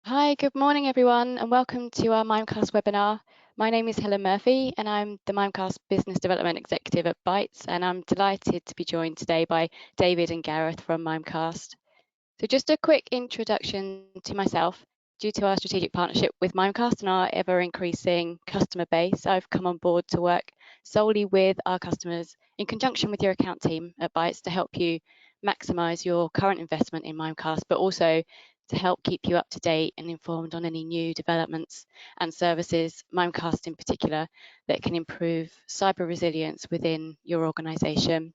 Hi, good morning, everyone, and welcome to our Mimecast webinar. My name is Helen Murphy, and I'm the Mimecast Business Development Executive at Bytes, and I'm delighted to be joined today by David and Gareth from Mimecast. So just a quick introduction to myself. Due to our strategic partnership with Mimecast and our ever-increasing customer base, I've come on board to work solely with our customers in conjunction with your account team at Bytes to help you maximize your current investment in Mimecast, but also to help keep you up to date and informed on any new developments and services, Mimecast in particular, that can improve cyber resilience within your organization.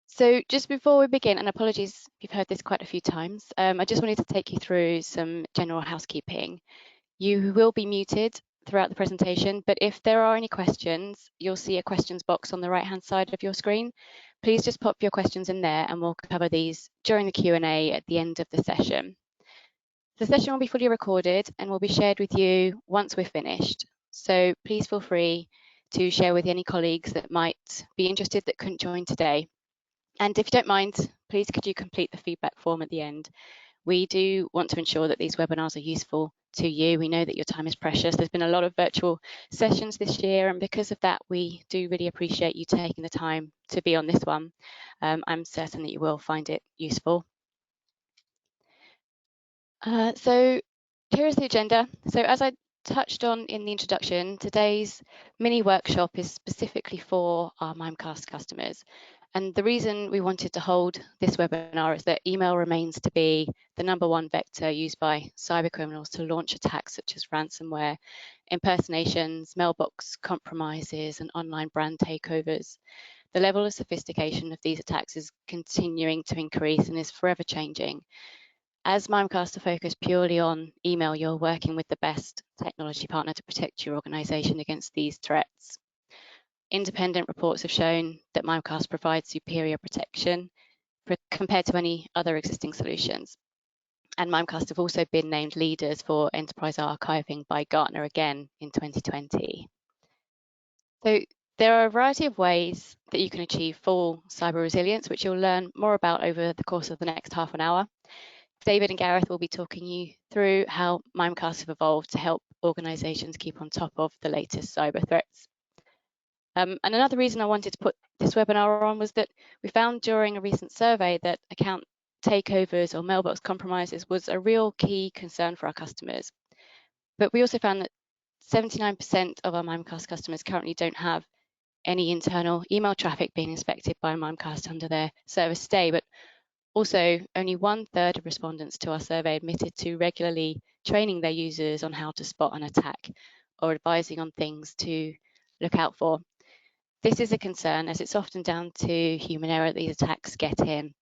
So just before we begin, and apologies if you've heard this quite a few times, I just wanted to take you through some general housekeeping. You will be muted throughout the presentation, but if there are any questions, you'll see a questions box on the right-hand side of your screen. Please just pop your questions in there and we'll cover these during the Q&A at the end of the session. The session will be fully recorded and will be shared with you once we're finished. So please feel free to share with any colleagues that might be interested that couldn't join today. And if you don't mind, please could you complete the feedback form at the end? We do want to ensure that these webinars are useful to you. We know that your time is precious. There's been a lot of virtual sessions this year, and because of that, we do really appreciate you taking the time to be on this one. I'm certain that you will find it useful. So here is the agenda. So as I touched on in the introduction, today's mini workshop is specifically for our Mimecast customers. And the reason we wanted to hold this webinar is that email remains to be the #1 vector used by cybercriminals to launch attacks such as ransomware, impersonations, mailbox compromises, and online brand takeovers. The level of sophistication of these attacks is continuing to increase and is forever changing. As Mimecast are focused purely on email, you're working with the best technology partner to protect your organization against these threats. Independent reports have shown that Mimecast provides superior protection compared to any other existing solutions. And Mimecast have also been named leaders for enterprise archiving by Gartner again in 2020. So there are a variety of ways that you can achieve full cyber resilience, which you'll learn more about over the course of the next half an hour. David and Gareth will be talking you through how Mimecast have evolved to help organizations keep on top of the latest cyber threats. And another reason I wanted to put this webinar on was that we found during a recent survey that account takeovers or mailbox compromises was a real key concern for our customers. But we also found that 79% of our Mimecast customers currently don't have any internal email traffic being inspected by Mimecast under their service stay, but also, only 1/3 of respondents to our survey admitted to regularly training their users on how to spot an attack or advising on things to look out for. This is a concern as it's often down to human error that these attacks get in.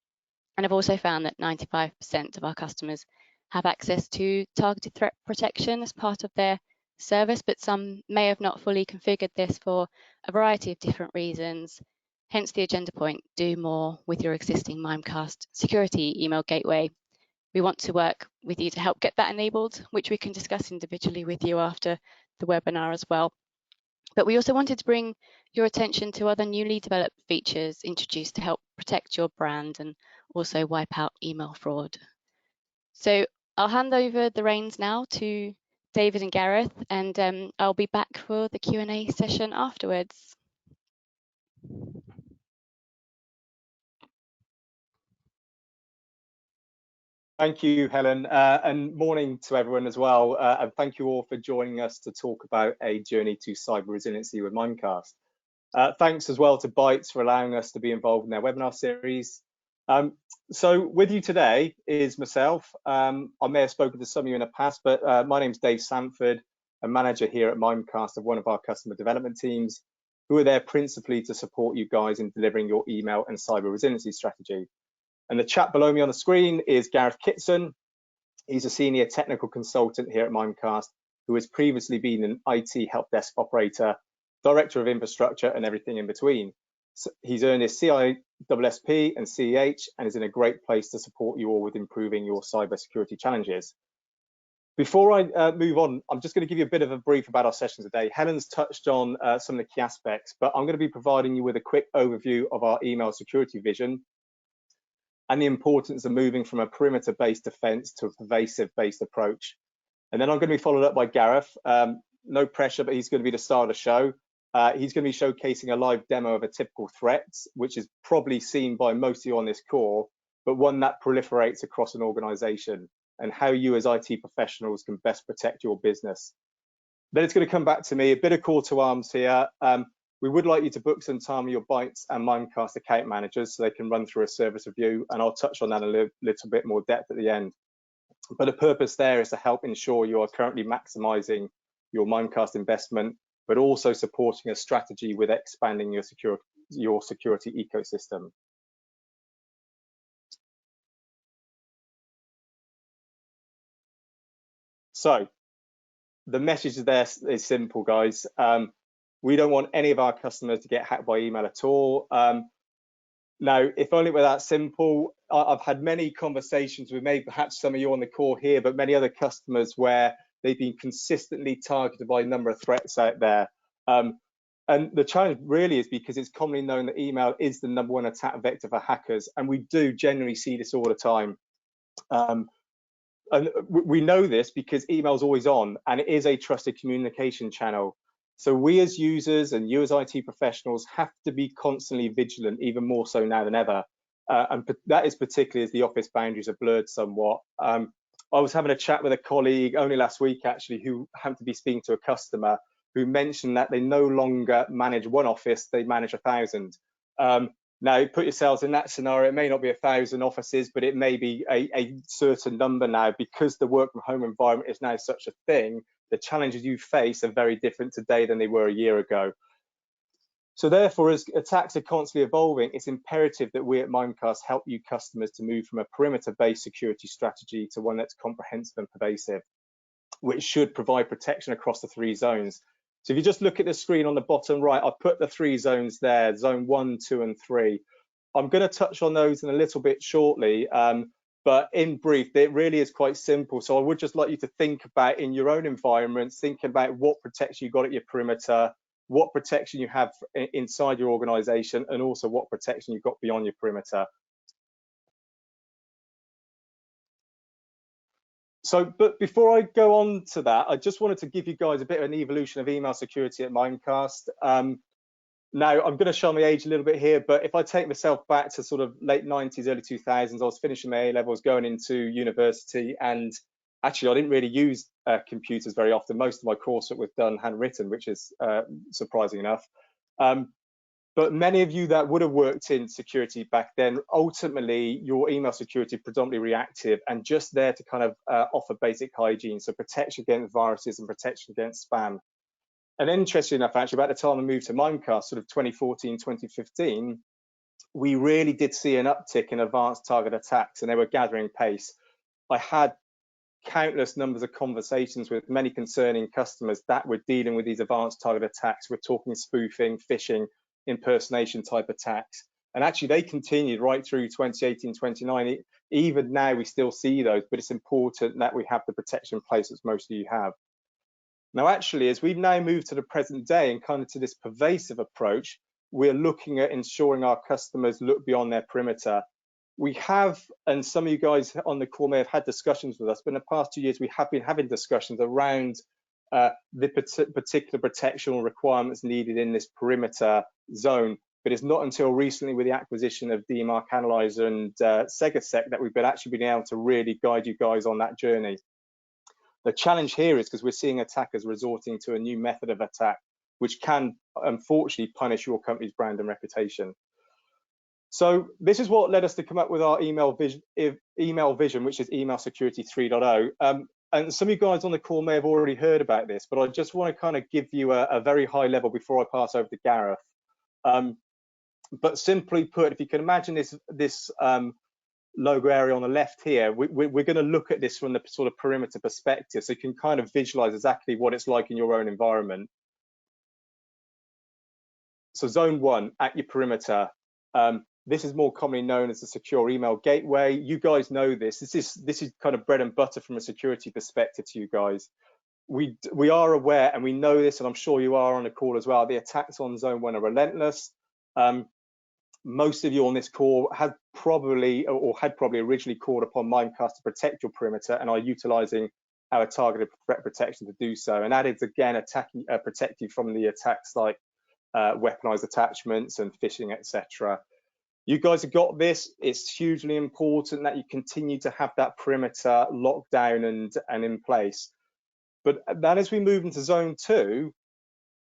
And I've also found that 95% of our customers have access to targeted threat protection as part of their service, but some may have not fully configured this for a variety of different reasons. Hence the agenda point, do more with your existing Mimecast security email gateway. We want to work with you to help get that enabled, which we can discuss individually with you after the webinar as well. But we also wanted to bring your attention to other newly developed features introduced to help protect your brand and also wipe out email fraud. So I'll hand over the reins now to David and Gareth, and I'll be back for the Q&A session afterwards. Thank you, Helen, and morning to everyone as well. And thank you all for joining us to talk about a journey to cyber resiliency with Mimecast. Thanks as well to Bytes for allowing us to be involved in their webinar series. So with you today is myself. I may have spoken to some of you in the past, but my name is Dave Sanford, a manager here at Mimecast of one of our customer development teams, who are there principally to support you guys in delivering your email and cyber resiliency strategy. And the chap below me on the screen is Gareth Kitson. He's a senior technical consultant here at Mimecast, who has previously been an IT help desk operator, director of infrastructure, and everything in between. So he's earned his CISSP and CEH and is in a great place to support you all with improving your cybersecurity challenges. Before I move on, I'm just going to give you a bit of a brief about our session today. Helen's touched on some of the key aspects, but I'm going to be providing you with a quick overview of our email security vision. and the importance of moving from a perimeter-based defense to a pervasive-based approach. And then I'm going to be followed up by Gareth. No pressure, but he's going to be the star of the show. He's going to be showcasing a live demo of a typical threat, which is probably seen by most of you on this call, but one that proliferates across an organization, and how you as IT professionals can best protect your business. Then it's going to come back to me, a bit of call to arms here. We would like you to book some time with your Bytes and Mimecast account managers so they can run through a service review, and I'll touch on that in a little bit more depth at the end. But the purpose there is to help ensure you are currently maximizing your Mimecast investment, but also supporting a strategy with expanding your security ecosystem. So the message there is simple, guys. We don't want any of our customers to get hacked by email at all. Now, if only it were that simple. I've had many conversations with maybe perhaps some of you on the call here, but many other customers where they've been consistently targeted by a number of threats out there. And the challenge really is because it's commonly known that email is the #1 attack vector for hackers, and we do generally see this all the time. And we know this because email is always on, and it is a trusted communication channel. So we as users and you as IT professionals have to be constantly vigilant, even more so now than ever. And that is particularly as the office boundaries are blurred somewhat. I was having a chat with a colleague only last week, actually, who happened to be speaking to a customer who mentioned that they no longer manage one office, they manage 1,000. Now, put yourselves in that scenario. It may not be 1,000 offices, but it may be a certain number now, because the work from home environment is now such a thing. The challenges you face are very different today than they were a year ago. So therefore, as attacks are constantly evolving, it's imperative that we at Mimecast help you customers to move from a perimeter-based security strategy to one that's comprehensive and pervasive, which should provide protection across the 3 zones. So if you just look at the screen on the bottom right, I've put the 3 zones there, zone 1, 2, and 3. I'm going to touch on those in a little bit shortly, but in brief, it really is quite simple. So I would just like you to think about, in your own environments, thinking about what protection you've got at your perimeter, what protection you have inside your organization, and also what protection you've got beyond your perimeter. So, but before I go on to that, I just wanted to give you guys a bit of an evolution of email security at Mimecast. Now, I'm going to show my age a little bit here, but if I take myself back to sort of late 90s, early 2000s, I was finishing my A-levels, going into university, and actually I didn't really use computers very often. Most of my coursework was done handwritten, which is surprising enough. But many of you that would have worked in security back then, ultimately your email security predominantly reactive and just there to kind of offer basic hygiene, so protection against viruses and protection against spam. And interestingly enough, actually, about the time I moved to Mimecast, sort of 2014, 2015, we really did see an uptick in advanced target attacks, and they were gathering pace. I had countless numbers of conversations with many concerning customers that were dealing with these advanced target attacks. We're talking spoofing, phishing, impersonation type attacks. And actually they continued right through 2018, 2019. Even now we still see those, but it's important that we have the protection in place as most of you have. Now, actually, as we've now moved to the present day and kind of to this pervasive approach, we're looking at ensuring our customers look beyond their perimeter. We have, and some of you guys on the call may have had discussions with us, but in the past 2 years, we have been having discussions around the particular protection requirements needed in this perimeter zone. But it's not until recently, with the acquisition of DMARC Analyzer and SegaSec, that we've actually been able to really guide you guys on that journey. The challenge here is because we're seeing attackers resorting to a new method of attack, which can unfortunately punish your company's brand and reputation. So this is what led us to come up with our email vision, which is Email Security 3.0. And some of you guys on the call may have already heard about this, but I just want to kind of give you a very high level before I pass over to Gareth. But simply put, if you can imagine this logo area on the left here, we're going to look at this from the sort of perimeter perspective, so you can kind of visualize exactly what it's like in your own environment. So zone 1, at your perimeter, this is more commonly known as the secure email gateway. You guys know this. This is kind of bread and butter from a security perspective to you guys. We are aware, and we know this, and I'm sure you are on the call as well, the attacks on zone 1 are relentless. most of you on this call had probably originally called upon Mimecast to protect your perimeter and are utilizing our targeted threat protection to do so. And that is again protect you from the attacks like weaponized attachments and phishing, etc. You guys have got this. It's hugely important that you continue to have that perimeter locked down and in place. But then as we move into zone 2,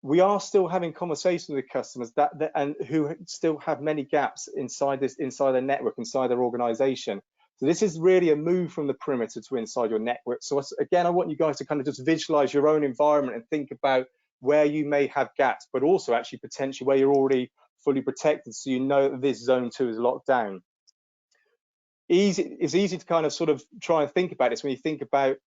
we are still having conversations with customers and who still have many gaps inside their network, inside their organization. So this is really a move from the perimeter to inside your network. So again, I want you guys to kind of just visualize your own environment and think about where you may have gaps, but also actually potentially where you're already fully protected, so you know that this zone 2 is locked down. It's easy to kind of sort of try and think about this when you think about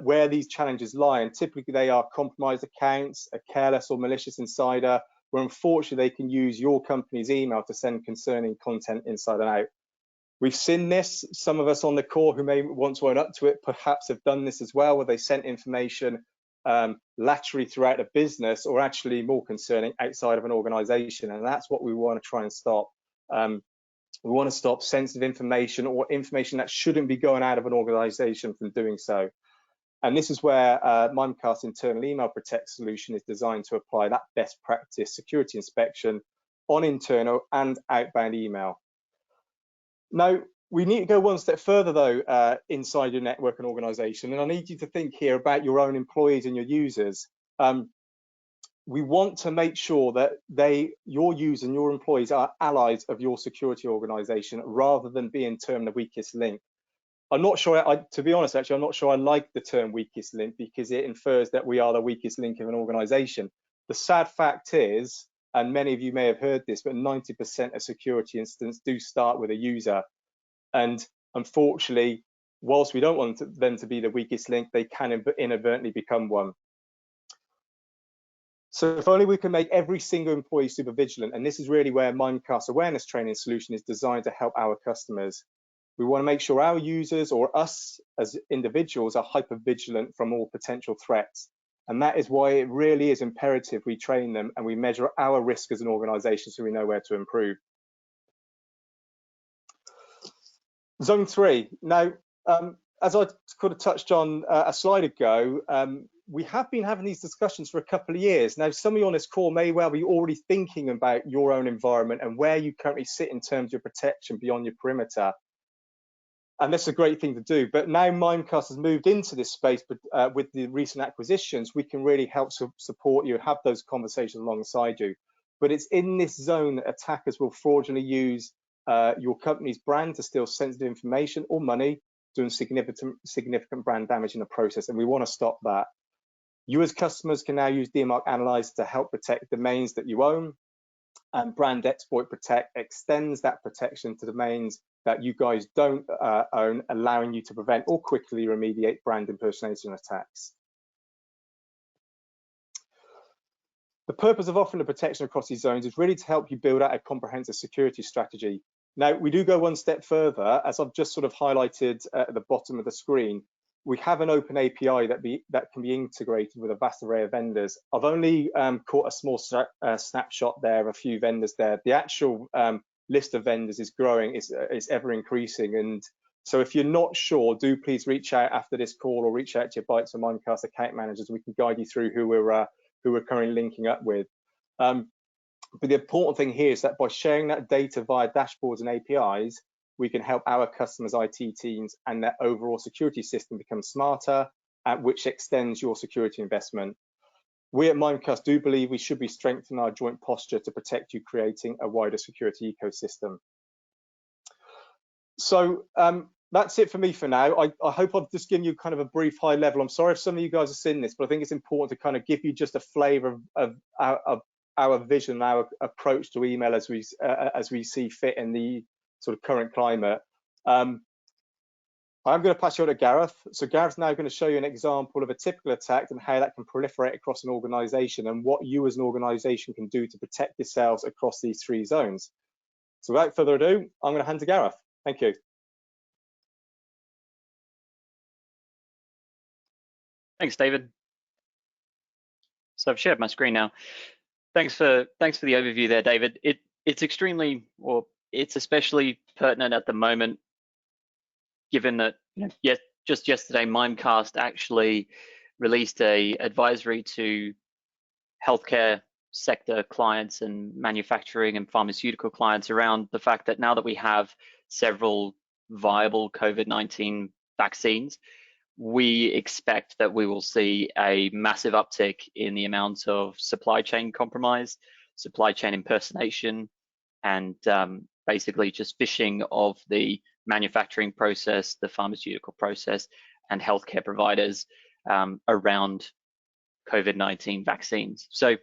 where these challenges lie, and typically they are compromised accounts, a careless or malicious insider, where unfortunately they can use your company's email to send concerning content inside and out. We've seen this. Some of us on the call who may want to own up to it perhaps have done this as well, where they sent information laterally throughout a business, or actually more concerning, outside of an organization, and that's what we want to try and stop. We want to stop sensitive information or information that shouldn't be going out of an organization from doing so. And this is where Mimecast Internal Email Protect solution is designed to apply that best practice security inspection on internal and outbound email. Now, we need to go one step further though inside your network and organization, and I need you to think here about your own employees and your users. We want to make sure that your users and your employees are allies of your security organization rather than being termed the weakest link. I'm not sure, to be honest, actually, I'm not sure I like the term weakest link, because it infers that we are the weakest link of an organization. The sad fact is, and many of you may have heard this, but 90% of security incidents do start with a user. And unfortunately, whilst we don't want them to be the weakest link, they can inadvertently become one. So if only we can make every single employee super vigilant, and this is really where Mimecast Awareness Training Solution is designed to help our customers. We want to make sure our users, or us as individuals, are hyper vigilant from all potential threats. And that is why it really is imperative we train them and we measure our risk as an organization so we know where to improve. Zone 3. Now, as I could have touched on a slide ago, we have been having these discussions for a couple of years. Now, some of you on this call may well be already thinking about your own environment and where you currently sit in terms of your protection beyond your perimeter. And that's a great thing to do. But now Mimecast has moved into this space, but with the recent acquisitions, we can really help support you, have those conversations alongside you. But it's in this zone that attackers will fraudulently use your company's brand to steal sensitive information or money, doing significant brand damage in the process, and we want to stop that. You as customers can now use DMARC Analyzer to help protect domains that you own, and Brand Exploit Protect extends that protection to domains that you guys don't own, allowing you to prevent or quickly remediate brand impersonation attacks. The purpose of offering the protection across these zones is really to help you build out a comprehensive security strategy. Now, we do go one step further, as I've just sort of highlighted at the bottom of the screen. We have an open API that can be integrated with a vast array of vendors. I've only caught a small snapshot there of a few vendors there. The actual list of vendors is growing, it's ever increasing. And so if you're not sure, do please reach out after this call or reach out to your Bytes or Mimecast account managers. We can guide you through who we're currently linking up with. But the important thing here is that by sharing that data via dashboards and APIs, we can help our customers' IT teams and their overall security system become smarter, which extends your security investment. We at Mimecast do believe we should be strengthening our joint posture to protect you, creating a wider security ecosystem. So that's it for me for now. I hope I've just given you kind of a brief high level. I'm sorry if some of you guys have seen this, but I think it's important to kind of give you just a flavor of our vision, our approach to email as we see fit in the sort of current climate. I'm going to pass you on to Gareth. So Gareth's now going to show you an example of a typical attack and how that can proliferate across an organization and what you as an organization can do to protect yourselves across these 3 zones. So without further ado, I'm going to hand to Gareth. Thank you. Thanks, David. So I've shared my screen now. Thanks for the overview there, David. it's extremely, or it's especially pertinent at the moment, given that just yesterday, Mimecast actually released a advisory to healthcare sector clients and manufacturing and pharmaceutical clients around the fact that now that we have several viable COVID-19 vaccines, we expect that we will see a massive uptick in the amount of supply chain compromise, supply chain impersonation, and basically just phishing of the manufacturing process, the pharmaceutical process, and healthcare providers around COVID-19 vaccines. So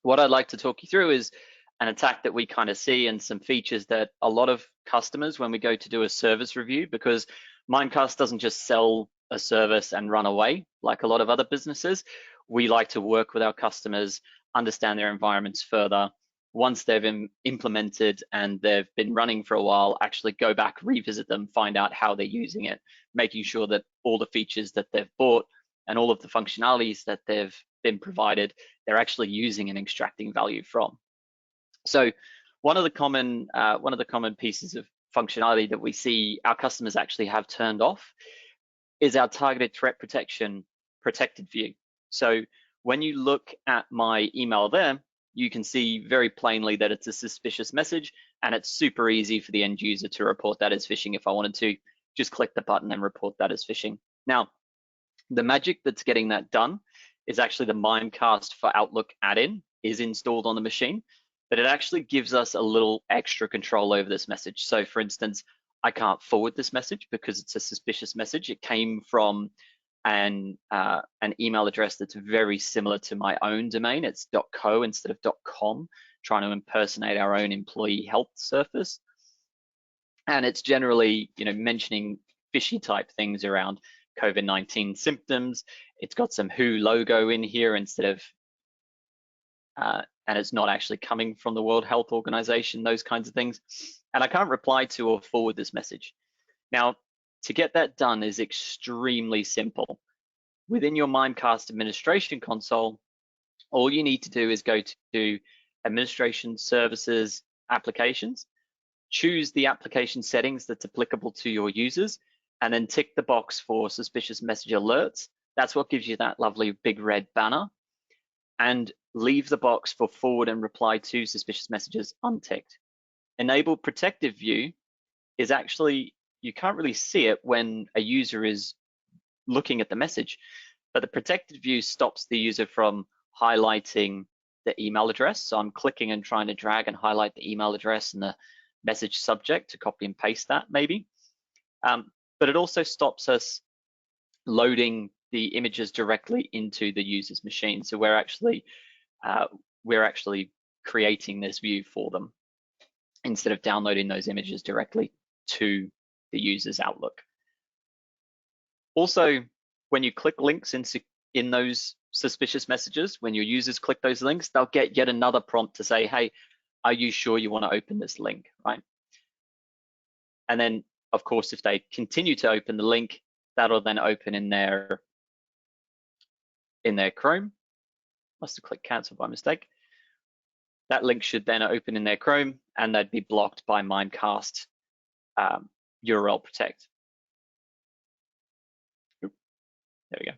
what I'd like to talk you through is an attack that we kind of see and some features that a lot of customers, when we go to do a service review, because Mimecast doesn't just sell a service and run away like a lot of other businesses. We like to work with our customers, understand their environments further. Once they've implemented and they've been running for a while, actually go back, revisit them, find out how they're using it, making sure that all the features that they've bought and all of the functionalities that they've been provided, they're actually using and extracting value from. So one of the common pieces of functionality that we see our customers actually have turned off is our targeted threat protection protected view. So when you look at my email there, you can see very plainly that it's a suspicious message, and it's super easy for the end user to report that as phishing. If I wanted to just click the button and report that as phishing. Now, the magic that's getting that done is actually the Mimecast for Outlook add-in is installed on the machine, but it actually gives us a little extra control over this message. So for instance, I can't forward this message because it's a suspicious message. It came from an email address that's very similar to my own domain. It's .co instead of .com, trying to impersonate our own employee health surface. And it's generally, mentioning fishy type things around COVID-19 symptoms. It's got some WHO logo in here instead of, and it's not actually coming from the World Health Organization, those kinds of things. And I can't reply to or forward this message. Now, to get that done is extremely simple. Within your Mimecast administration console, all you need to do is go to Administration Services Applications, choose the application settings that's applicable to your users, and then tick the box for suspicious message alerts. That's what gives you that lovely big red banner. And leave the box for forward and reply to suspicious messages unticked. Enable protective view is actually, you can't really see it when a user is looking at the message, but the protected view stops the user from highlighting the email address. So I'm clicking and trying to drag and highlight the email address and the message subject to copy and paste that maybe. But it also stops us loading the images directly into the user's machine. So we're actually creating this view for them instead of downloading those images directly to the user's Outlook. Also, when you click links in those suspicious messages, when your users click those links, they'll get yet another prompt to say, hey, are you sure you want to open this link, right? And then, of course, if they continue to open the link, that'll then open in their Chrome. Must have clicked cancel by mistake. That link should then open in their Chrome, and they'd be blocked by Mimecast URL protect. There we go.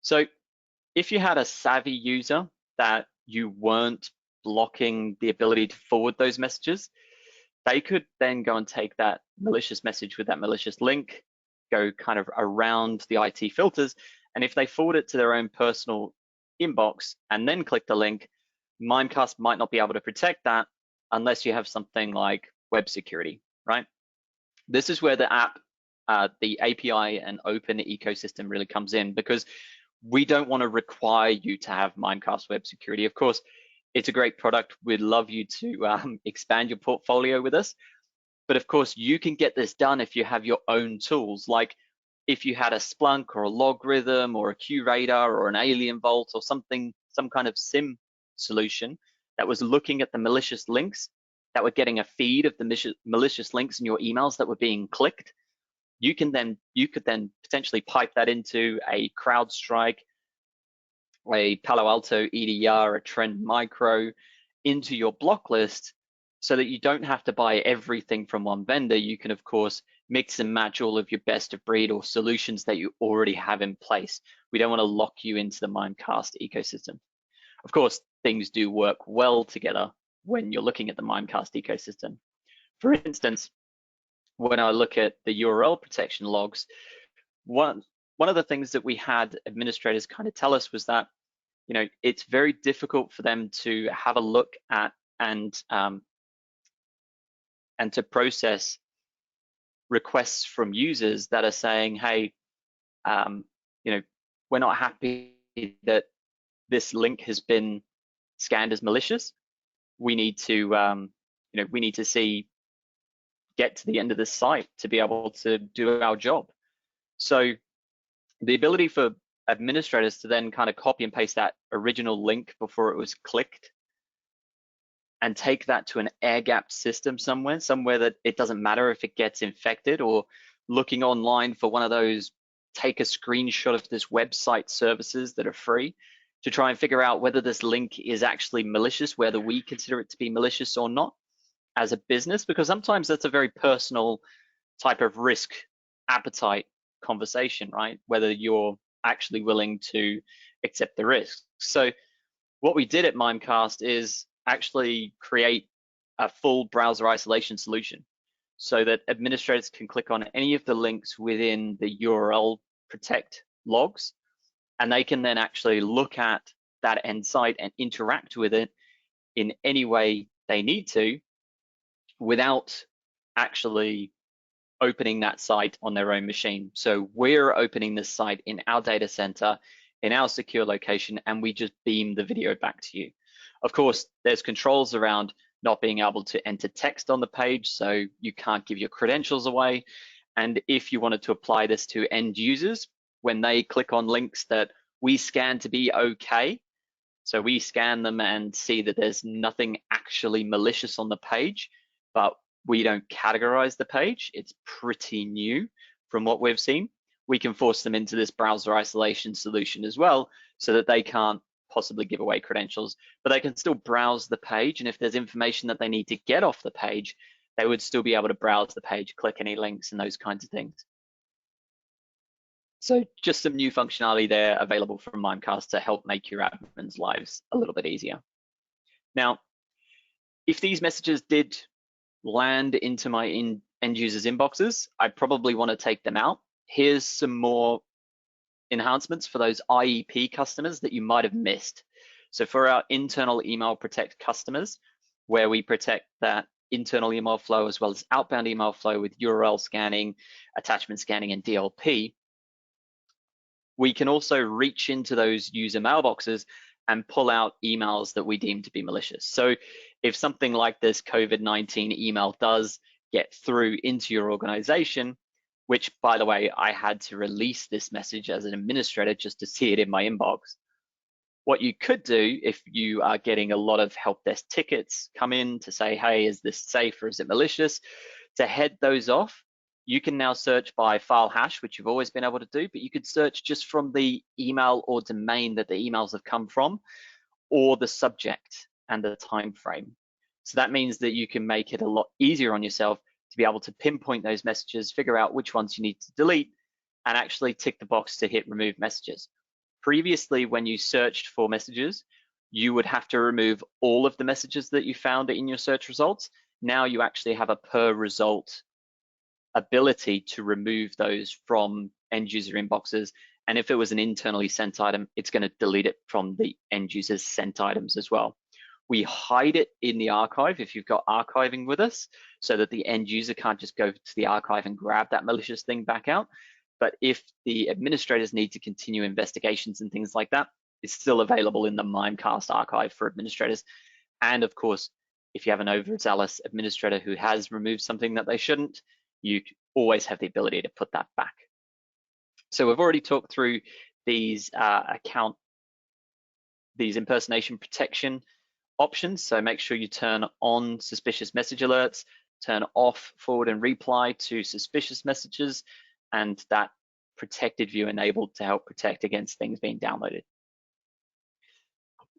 So if you had a savvy user that you weren't blocking the ability to forward those messages, they could then go and take that malicious message with that malicious link, go kind of around the IT filters, and if they forward it to their own personal inbox and then click the link, Mimecast might not be able to protect that unless you have something like web security, right? This is where the app, the API and open ecosystem really comes in, because we don't want to require you to have Mimecast web security. Of course, it's a great product. We'd love you to expand your portfolio with us. But of course, you can get this done if you have your own tools, like if you had a Splunk or a Logarithm or a QRadar or an Alien Vault or something, some kind of SIM solution that was looking at the malicious links, that were getting a feed of the malicious links in your emails that were being clicked. You could then potentially pipe that into a CrowdStrike, a Palo Alto EDR, a Trend Micro, into your block list, so that you don't have to buy everything from one vendor. You can, of course, mix and match all of your best of breed or solutions that you already have in place. We don't want to lock you into the Mimecast ecosystem. Of course, things do work well together when you're looking at the Mimecast ecosystem. For instance, when I look at the URL protection logs, one of the things that we had administrators kind of tell us was that, you know, it's very difficult for them to have a look at and to process requests from users that are saying, hey, you know, we're not happy that this link has been scanned as malicious. We need to, you know, we need to get to the end of the site to be able to do our job. So the ability for administrators to then kind of copy and paste that original link before it was clicked and take that to an air-gapped system somewhere that it doesn't matter if it gets infected, or looking online for one of those take a screenshot of this website services that are free to try and figure out whether this link is actually malicious, whether we consider it to be malicious or not as a business, because sometimes that's a very personal type of risk appetite conversation, right? Whether you're actually willing to accept the risk. So what we did at Mimecast is actually create a full browser isolation solution so that administrators can click on any of the links within the URL protect logs, and they can then actually look at that end site and interact with it in any way they need to without actually opening that site on their own machine. So we're opening this site in our data center, in our secure location, and we just beam the video back to you. Of course, there's controls around not being able to enter text on the page, so you can't give your credentials away. And if you wanted to apply this to end users, when they click on links that we scan to be okay, so we scan them and see that there's nothing actually malicious on the page, but we don't categorize the page, it's pretty new from what we've seen, we can force them into this browser isolation solution as well, so that they can't possibly give away credentials, but they can still browse the page. And if there's information that they need to get off the page, they would still be able to browse the page, click any links and those kinds of things. So just some new functionality there available from Mimecast to help make your admins' lives a little bit easier. Now, if these messages did land into my end users' inboxes, I probably want to take them out. Here's some more enhancements for those IEP customers that you might have missed. So for our internal email protect customers, where we protect that internal email flow as well as outbound email flow with URL scanning, attachment scanning, and DLP, we can also reach into those user mailboxes and pull out emails that we deem to be malicious. So if something like this COVID-19 email does get through into your organization, which, by the way, I had to release this message as an administrator just to see it in my inbox. What you could do if you are getting a lot of help desk tickets come in to say, hey, is this safe or is it malicious? To head those off, you can now search by file hash, which you've always been able to do, but you could search just from the email or domain that the emails have come from, or the subject and the time frame. So that means that you can make it a lot easier on yourself to be able to pinpoint those messages, figure out which ones you need to delete, and actually tick the box to hit remove messages. Previously, when you searched for messages, you would have to remove all of the messages that you found in your search results. Now you actually have a per result ability to remove those from end user inboxes. And if it was an internally sent item, it's going to delete it from the end user's sent items as well. We hide it in the archive if you've got archiving with us, so that the end user can't just go to the archive and grab that malicious thing back out. But if the administrators need to continue investigations and things like that, it's still available in the Mimecast archive for administrators. And of course, if you have an overzealous administrator who has removed something that they shouldn't, you always have the ability to put that back. So we've already talked through these these impersonation protection options. So make sure you turn on suspicious message alerts, turn off forward and reply to suspicious messages, and that protected view enabled to help protect against things being downloaded.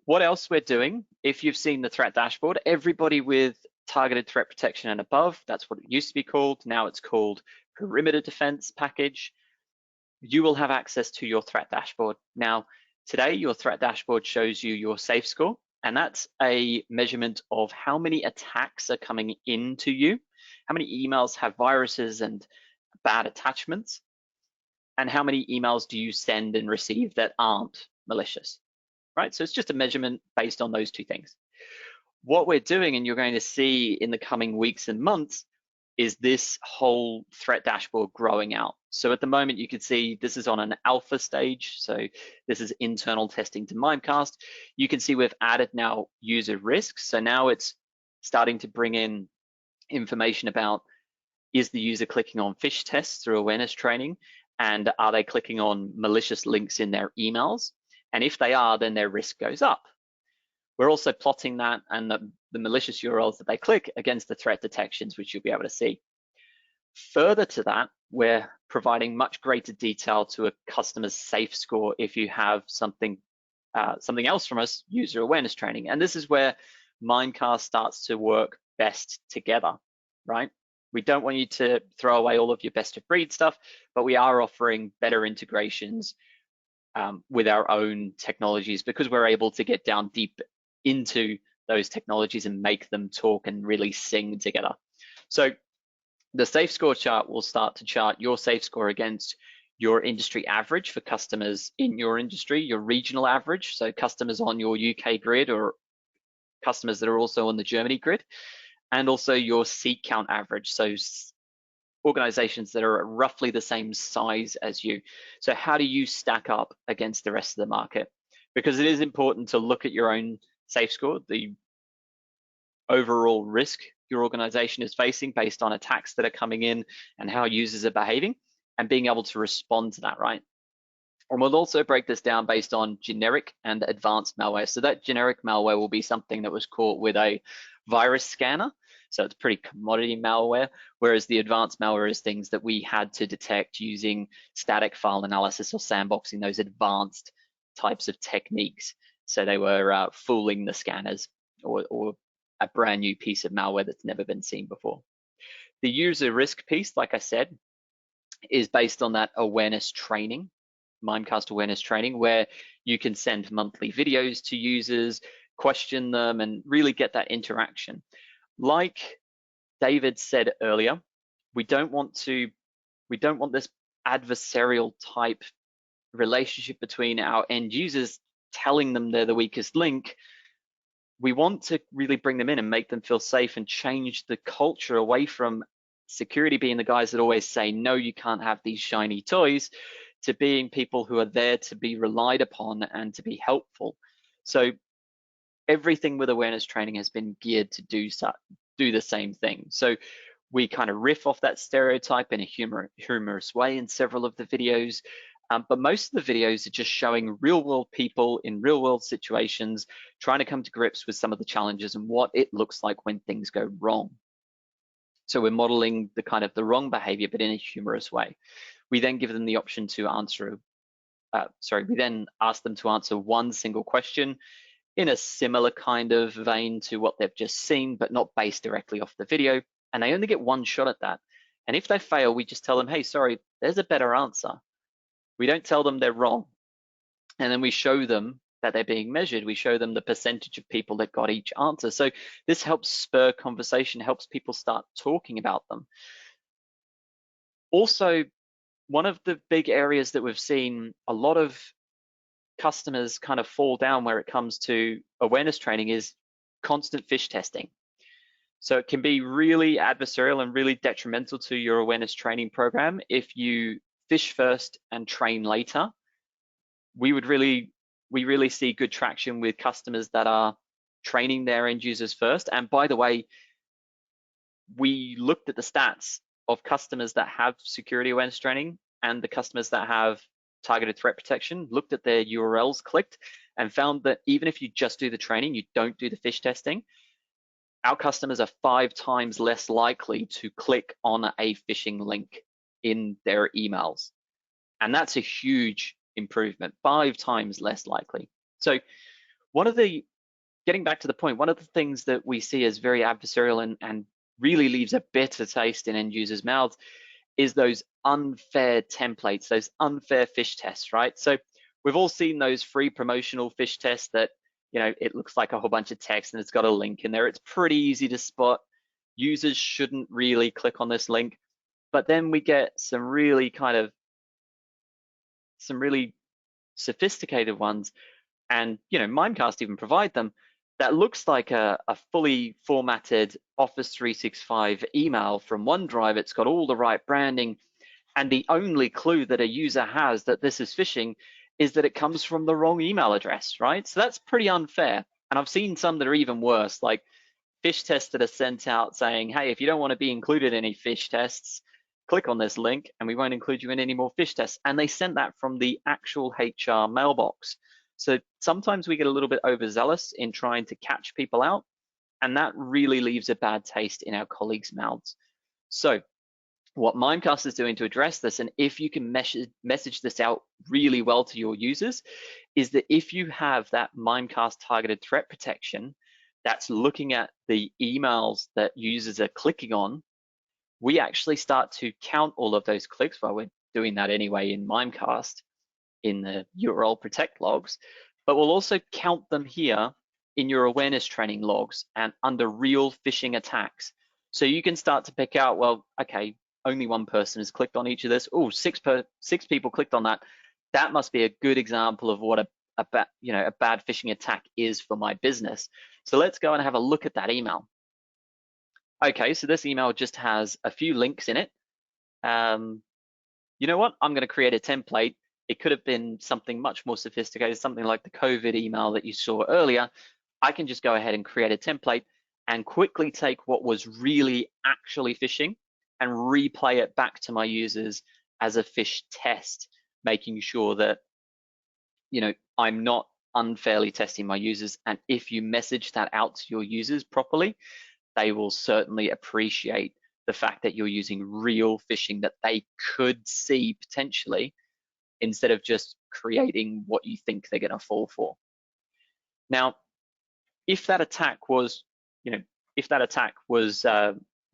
What else we're doing, if you've seen the threat dashboard, everybody with targeted threat protection and above. That's what it used to be called. Now it's called perimeter defense package. You will have access to your threat dashboard. Now, today, your threat dashboard shows you your safe score, and that's a measurement of how many attacks are coming into you, how many emails have viruses and bad attachments, and how many emails do you send and receive that aren't malicious, right? So it's just a measurement based on those two things. What we're doing, and you're going to see in the coming weeks and months, is this whole threat dashboard growing out. So at the moment, you can see this is on an alpha stage. So this is internal testing to Mimecast. You can see we've added now user risks. So now it's starting to bring in information about, is the user clicking on phish tests through awareness training? And are they clicking on malicious links in their emails? And if they are, then their risk goes up. We're also plotting that and the malicious URLs that they click against the threat detections, which you'll be able to see. Further to that, we're providing much greater detail to a customer's safe score if you have something else from us, user awareness training. And this is where Mimecast starts to work best together, right? We don't want you to throw away all of your best of breed stuff, but we are offering better integrations with our own technologies because we're able to get down deep into those technologies and make them talk and really sing together. So the safe score chart will start to chart your safe score against your industry average for customers in your industry, your regional average, so customers on your UK grid or customers that are also on the Germany grid, and also your seat count average, so organizations that are roughly the same size as you. So how do you stack up against the rest of the market? Because it is important to look at your own safe score, the overall risk your organization is facing based on attacks that are coming in and how users are behaving and being able to respond to that, right? And we'll also break this down based on generic and advanced malware. So that generic malware will be something that was caught with a virus scanner. So it's pretty commodity malware, whereas the advanced malware is things that we had to detect using static file analysis or sandboxing, those advanced types of techniques. So they were fooling the scanners or a brand new piece of malware that's never been seen before. The user risk piece, like I said, is based on that awareness training, Mimecast awareness training, where you can send monthly videos to users, question them, and really get that interaction. Like David said earlier, we don't want this adversarial type relationship between our end users telling them they're the weakest link. We want to really bring them in and make them feel safe and change the culture away from security being the guys that always say, no, you can't have these shiny toys, to being people who are there to be relied upon and to be helpful. So everything with awareness training has been geared to do the same thing. So we kind of riff off that stereotype in a humorous way in several of the videos. But most of the videos are just showing real world people in real world situations trying to come to grips with some of the challenges and what it looks like when things go wrong. So we're modeling the wrong behavior, but in a humorous way. We then give them the option to answer, we then ask them to answer one single question in a similar kind of vein to what they've just seen, but not based directly off the video. And they only get one shot at that. And if they fail, we just tell them, hey, sorry, there's a better answer. We don't tell them they're wrong. And then we show them that they're being measured. We show them the percentage of people that got each answer. So this helps spur conversation, helps people start talking about them. Also, one of the big areas that we've seen a lot of customers kind of fall down where it comes to awareness training is constant phish testing. So it can be really adversarial and really detrimental to your awareness training program if you phish first and train later. We really see good traction with customers that are training their end users first. And by the way, we looked at the stats of customers that have security awareness training and the customers that have targeted threat protection, looked at their URLs clicked, and found that even if you just do the training, you don't do the phish testing, our customers are 5 times less likely to click on a phishing link in their emails. And that's a huge improvement, 5 times less likely. So one of the getting back to the point, one of the things that we see as very adversarial and really leaves a bitter taste in end users' mouths is those unfair templates, those unfair fish tests, right? So we've all seen those free promotional fish tests that, you know, it looks like a whole bunch of text and it's got a link in there. It's pretty easy to spot. Users shouldn't really click on this link. But then we get some really sophisticated ones, and you know, Mimecast even provide them, that looks like a fully formatted Office 365 email from OneDrive. It's got all the right branding, and the only clue that a user has that this is phishing is that it comes from the wrong email address, right? So that's pretty unfair. And I've seen some that are even worse, like fish tests that are sent out saying, hey, if you don't want to be included in any fish tests, click on this link and we won't include you in any more fish tests. And they sent that from the actual HR mailbox. So sometimes we get a little bit overzealous in trying to catch people out, and that really leaves a bad taste in our colleagues' mouths. So what Mimecast is doing to address this, and if you can message this out really well to your users, is that if you have that Mimecast targeted threat protection that's looking at the emails that users are clicking on, we actually start to count all of those clicks. Well, we're doing that anyway in Mimecast in the URL protect logs, but we'll also count them here in your awareness training logs and under real phishing attacks. So you can start to pick out, well, okay, only one person has clicked on each of this. Oh, six people clicked on that. That must be a good example of what a bad phishing attack is for my business. So let's go and have a look at that email. Okay, so this email just has a few links in it. You know what? I'm going to create a template. It could have been something much more sophisticated, something like the COVID email that you saw earlier. I can just go ahead and create a template and quickly take what was really actually phishing and replay it back to my users as a phish test, making sure that, you know, I'm not unfairly testing my users. And if you message that out to your users properly, they will certainly appreciate the fact that you're using real phishing that they could see potentially, instead of just creating what you think they're going to fall for. Now, if that attack was,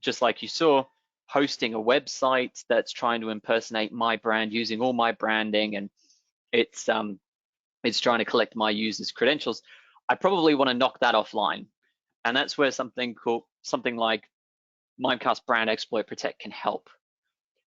just like you saw, hosting a website that's trying to impersonate my brand using all my branding, and it's trying to collect my users' credentials, I probably want to knock that offline. And that's where something like Mimecast Brand Exploit Protect can help.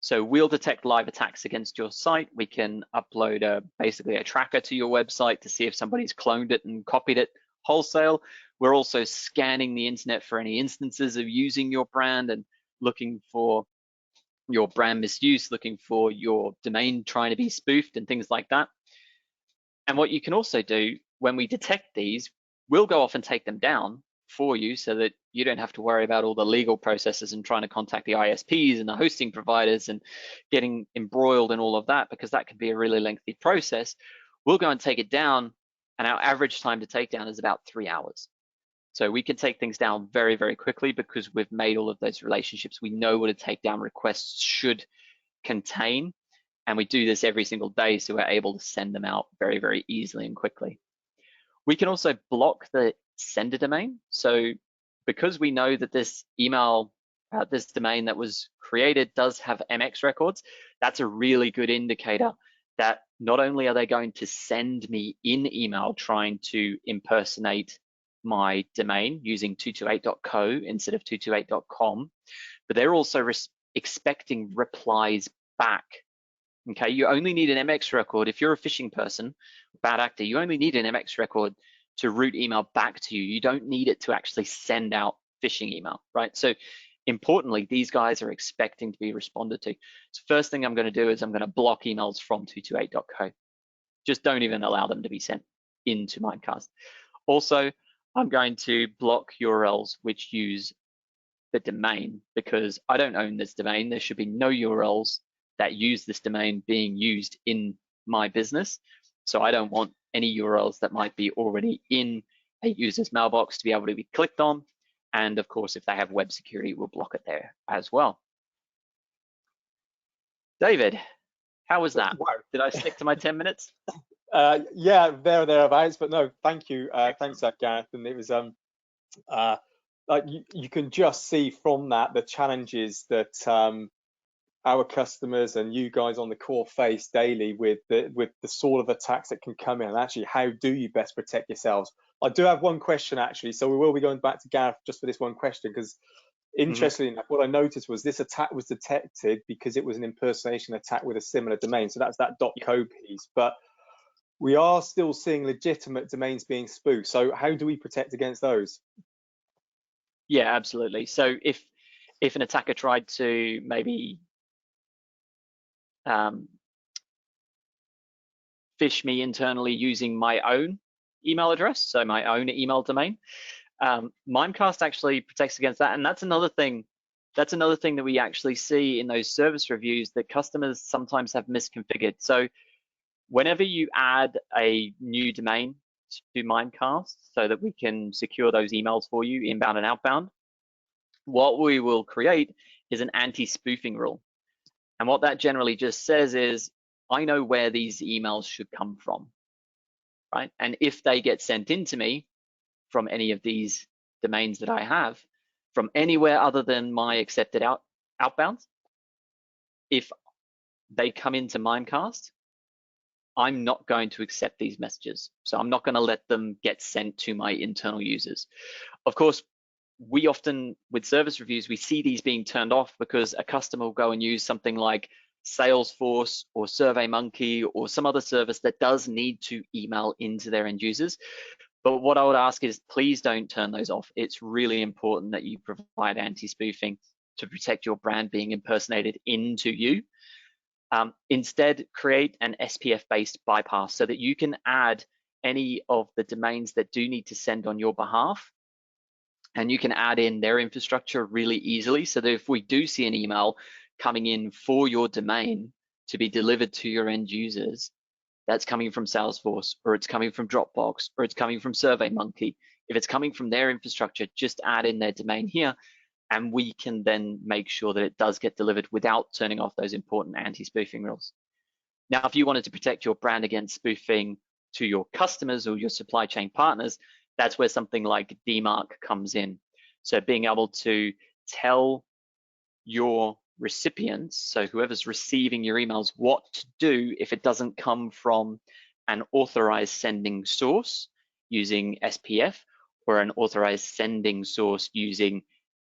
So we'll detect live attacks against your site. We can upload basically a tracker to your website to see if somebody's cloned it and copied it wholesale. We're also scanning the internet for any instances of using your brand and looking for your brand misuse, looking for your domain trying to be spoofed and things like that. And what you can also do when we detect these, we'll go off and take them down for you so that you don't have to worry about all the legal processes and trying to contact the ISPs and the hosting providers and getting embroiled in all of that, because that can be a really lengthy process. We'll go and take it down, and our average time to take down is about 3 hours. So we can take things down very, very quickly because we've made all of those relationships. We know what a takedown request should contain, and we do this every single day, so we're able to send them out very, very easily and quickly. We can also block the sender domain. So because we know that this email, this domain that was created does have MX records, that's a really good indicator that not only are they going to send me in email trying to impersonate my domain using 228.co instead of 228.com, but they're also expecting replies back. Okay, you only need an MX record. If you're a phishing person, bad actor, you only need an MX record to route email back to you. You don't need it to actually send out phishing email, right? So importantly, these guys are expecting to be responded to. So first thing I'm going to do is I'm going to block emails from 228.co. Just don't even allow them to be sent into Mimecast. Also, I'm going to block URLs which use the domain, because I don't own this domain. There should be no URLs that use this domain being used in my business. So I don't want any URLs that might be already in a user's mailbox to be able to be clicked on. And of course, if they have web security, we'll block it there as well. David, how was that? Wow. Did I stick to my 10 minutes? Yeah, there or thereabouts, but no, thank you. Thanks, Gareth. And it was like you can just see from that the challenges that our customers and you guys on the call face daily with the sort of attacks that can come in, and actually how do you best protect yourselves. I do have one question actually, so we will be going back to Gareth just for this one question, because interestingly enough, what I noticed was this attack was detected because it was an impersonation attack with a similar domain, so that's that .co piece, but we are still seeing legitimate domains being spoofed. So how do we protect against those? Yeah, absolutely. So if an attacker tried to maybe phish me internally using my own email address, so my own email domain, Mimecast actually protects against that. And that's another thing that we actually see in those service reviews that customers sometimes have misconfigured. So whenever you add a new domain to Mimecast so that we can secure those emails for you, inbound and outbound, what we will create is an anti-spoofing rule. And what that generally just says is, I know where these emails should come from, right? And if they get sent into me from any of these domains that I have, from anywhere other than my accepted outbounds, if they come into Mimecast, I'm not going to accept these messages. So I'm not going to let them get sent to my internal users. Of course, we often, with service reviews, we see these being turned off because a customer will go and use something like Salesforce or SurveyMonkey or some other service that does need to email into their end users. But what I would ask is, please don't turn those off. It's really important that you provide anti-spoofing to protect your brand being impersonated into you. Instead, create an SPF-based bypass so that you can add any of the domains that do need to send on your behalf, and you can add in their infrastructure really easily, so that if we do see an email coming in for your domain to be delivered to your end users, that's coming from Salesforce, or it's coming from Dropbox, or it's coming from SurveyMonkey. If it's coming from their infrastructure, just add in their domain here, and we can then make sure that it does get delivered without turning off those important anti-spoofing rules. Now, if you wanted to protect your brand against spoofing to your customers or your supply chain partners, that's where something like DMARC comes in. So being able to tell your recipients, so whoever's receiving your emails, what to do if it doesn't come from an authorized sending source using SPF, or an authorized sending source using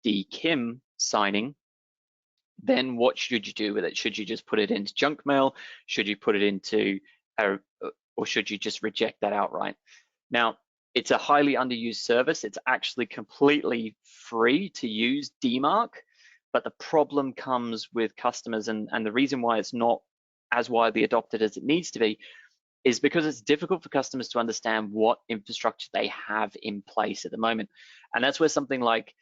DKIM signing, then what should you do with it? Should you just put it into junk mail? Should you put it into, or should you just reject that outright? Now, it's a highly underused service. It's actually completely free to use DMARC, but the problem comes with customers, and the reason why it's not as widely adopted as it needs to be is because it's difficult for customers to understand what infrastructure they have in place at the moment. And that's where something like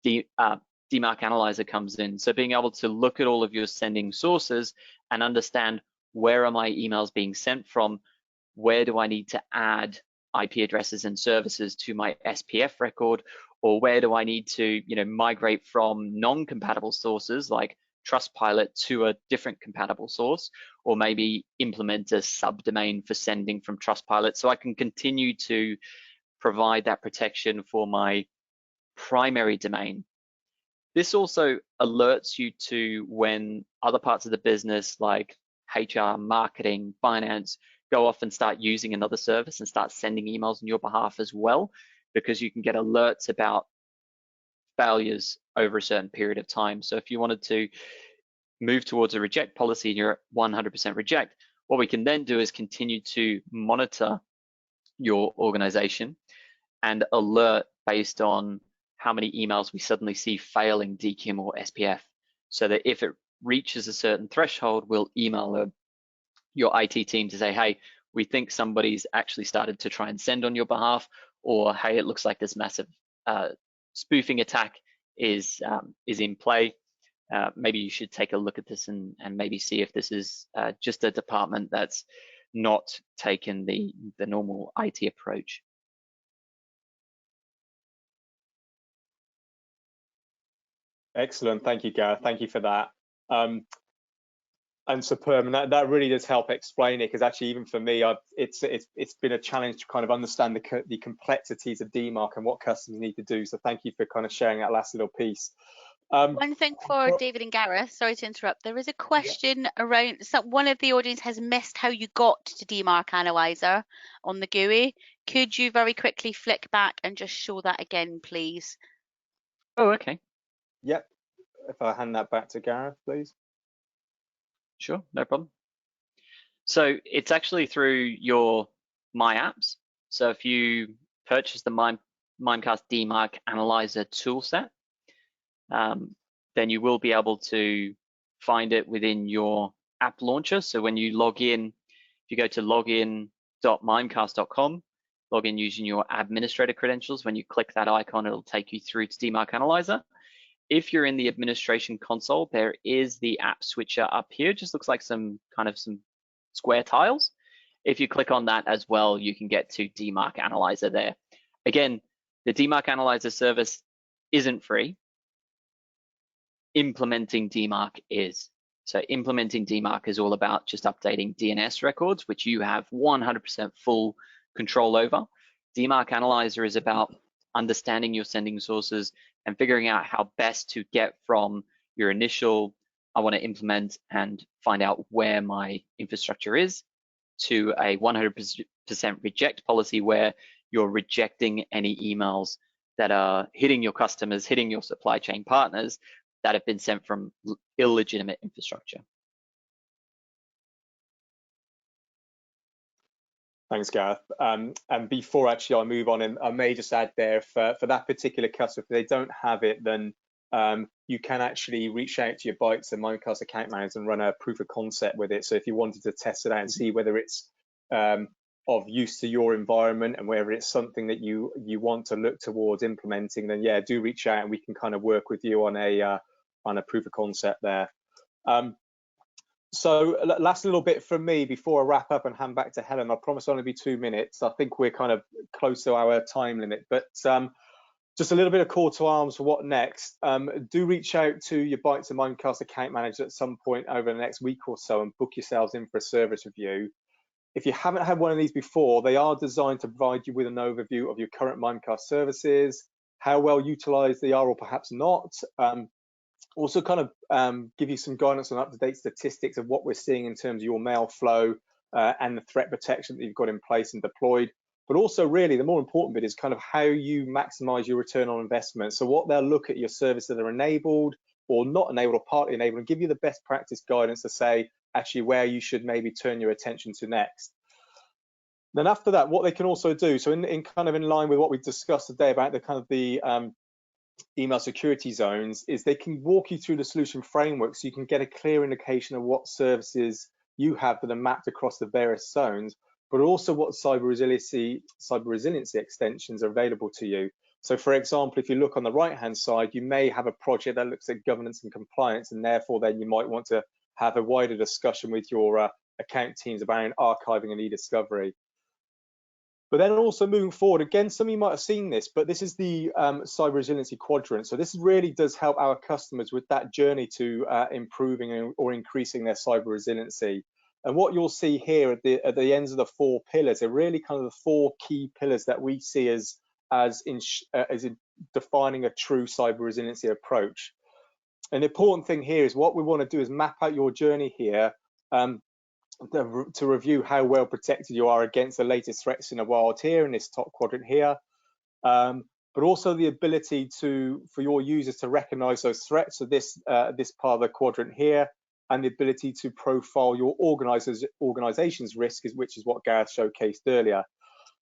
the DMARC Analyzer comes in. So being able to look at all of your sending sources and understand, where are my emails being sent from? Where do I need to add IP addresses and services to my SPF record? Or where do I need to, migrate from non-compatible sources like Trustpilot to a different compatible source, or maybe implement a subdomain for sending from Trustpilot, so I can continue to provide that protection for my primary domain. This also alerts you to when other parts of the business like HR, marketing, finance go off and start using another service and start sending emails on your behalf as well, because you can get alerts about failures over a certain period of time. So if you wanted to move towards a reject policy and you're at 100% reject, what we can then do is continue to monitor your organization and alert based on how many emails we suddenly see failing DKIM or SPF, so that if it reaches a certain threshold, we'll email your IT team to say, hey, we think somebody's actually started to try and send on your behalf, or hey, it looks like this massive spoofing attack is in play. Maybe you should take a look at this and maybe see if this is just a department that's not taken the normal IT approach. Excellent, thank you, Gareth. Thank you for that. And superb, and that really does help explain it, because actually even for me, it's been a challenge to kind of understand the complexities of DMARC and what customers need to do. So thank you for kind of sharing that last little piece. One thing for David and Gareth, sorry to interrupt, there is a question around, so one of the audience has missed how you got to DMARC Analyzer on the GUI. Could you very quickly flick back and just show that again, please? Oh, okay. Yep. If I hand that back to Gareth, please. Sure, no problem. So it's actually through your My Apps. So if you purchase the Mimecast DMARC Analyzer toolset, then you will be able to find it within your app launcher. So when you log in, if you go to login.mimecast.com, log in using your administrator credentials, when you click that icon, it'll take you through to DMARC Analyzer. If you're in the administration console, there is the app switcher up here. It just looks like some square tiles. If you click on that as well, you can get to DMARC Analyzer there. Again, the DMARC Analyzer service isn't free. Implementing DMARC is. So implementing DMARC is all about just updating DNS records, which you have 100% full control over. DMARC Analyzer is about understanding your sending sources and figuring out how best to get from your initial, I want to implement and find out where my infrastructure is, to a 100% reject policy where you're rejecting any emails that are hitting your customers, hitting your supply chain partners that have been sent from illegitimate infrastructure. Thanks, Gareth. And before actually I move on, and I may just add there, for that particular customer, if they don't have it, then you can actually reach out to your Bytes and Mimecast account managers and run a proof of concept with it. So if you wanted to test it out and see whether it's of use to your environment and whether it's something that you want to look towards implementing, then yeah, do reach out and we can kind of work with you on a proof of concept there. So last little bit from me before I wrap up and hand back to Helen. I promise I'll only be 2 minutes. I think we're kind of close to our time limit, but just a little bit of call to arms for what next. Do reach out to your Bytes and Mimecast account managers at some point over the next week or so and book yourselves in for a service review. If you haven't had one of these before, they are designed to provide you with an overview of your current Mimecast services, how well utilized they are or perhaps not. Also kind of give you some guidance on up-to-date statistics of what we're seeing in terms of your mail flow and the threat protection that you've got in place and deployed. But also really the more important bit is kind of how you maximize your return on investment. So what they'll look at your services that are enabled or not enabled or partly enabled and give you the best practice guidance to say actually where you should maybe turn your attention to next. Then after that, what they can also do, so in kind of in line with what we've discussed today about the kind of the email security zones, is they can walk you through the solution framework so you can get a clear indication of what services you have that are mapped across the various zones, but also what cyber resiliency extensions are available to you. So for example, if you look on the right hand side, you may have a project that looks at governance and compliance, and therefore then you might want to have a wider discussion with your account teams about archiving and e-discovery. But then also moving forward, again, some of you might have seen this, but this is the cyber resiliency quadrant. So this really does help our customers with that journey to improving or increasing their cyber resiliency. And what you'll see here at the ends of the 4 pillars are really kind of the 4 key pillars that we see as in defining a true cyber resiliency approach. An important thing here is what we want to do is map out your journey here to review how well protected you are against the latest threats in the wild here in this top quadrant here, but also the ability for your users to recognize those threats. So this part of the quadrant here, and the ability to profile your organization's risk, which is what Gareth showcased earlier.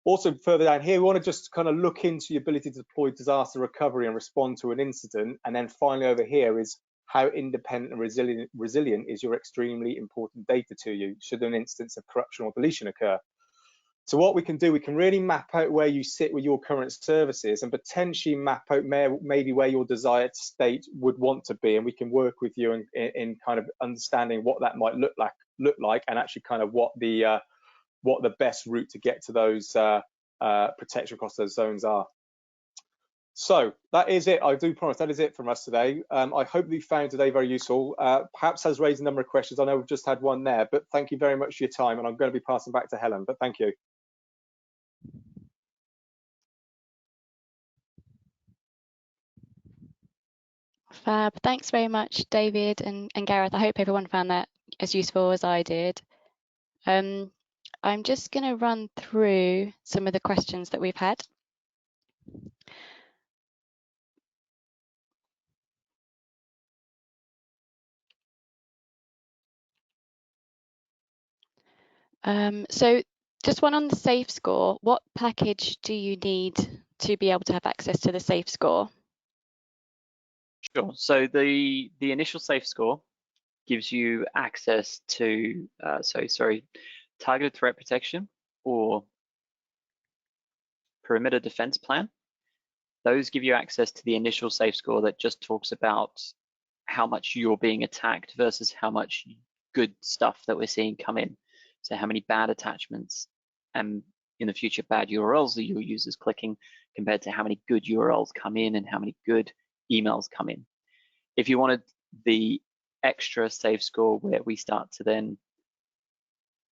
Also further down here, we want to just kind of look into the ability to deploy disaster recovery and respond to an incident. And then finally over here is how independent and resilient is your extremely important data to you should an instance of corruption or deletion occur. So what we can do, we can really map out where you sit with your current services and potentially map out maybe where your desired state would want to be, and we can work with you in kind of understanding what that might look like and actually kind of what the best route to get to those protection across those zones are. So that is it. I do promise that is it from us today. I hope you found today very useful. Perhaps has raised a number of questions. I know we've just had one there, but thank you very much for your time. And I'm going to be passing back to Helen, but thank you. Fab. Thanks very much, David and Gareth. I hope everyone found that as useful as I did. I'm just going to run through some of the questions that we've had. So just one on the safe score. What package do you need to be able to have access to the safe score? Sure. So the initial safe score gives you access to targeted threat protection or perimeter defense plan. Those give you access to the initial safe score that just talks about how much you're being attacked versus how much good stuff that we're seeing come in. So how many bad attachments and in the future bad URLs that your users clicking compared to how many good URLs come in and how many good emails come in. If you wanted the extra safe score where we start to then